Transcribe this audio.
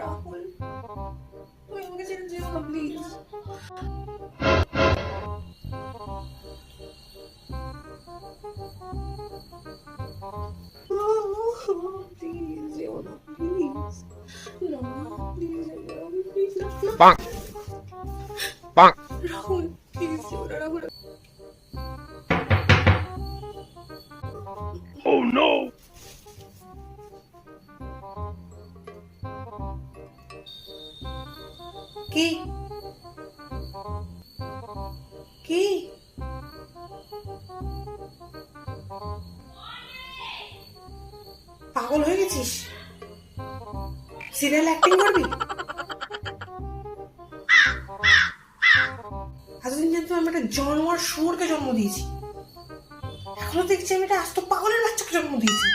রাহুল, তুমি আমাকে ছেড়ে যেও না প্লিজ। প্লিজ যেও না, প্লিজ না, প্লিজ রাহুল, প্লিজ না। bonk, bonk. রাহুল প্লিজ যেও না, রাহুল। Oh no! কি কি পাগল হয়ে গেছিস? সিরিয়াল অ্যাক্টিং করবি? এতদিন কিন্তু আমি একটা জানোয়ার শুয়োরকে জন্ম দিয়েছি, এখনো দেখছি আমি একটা আস্ত পাগলের বাচ্চাকে জন্ম দিয়েছি।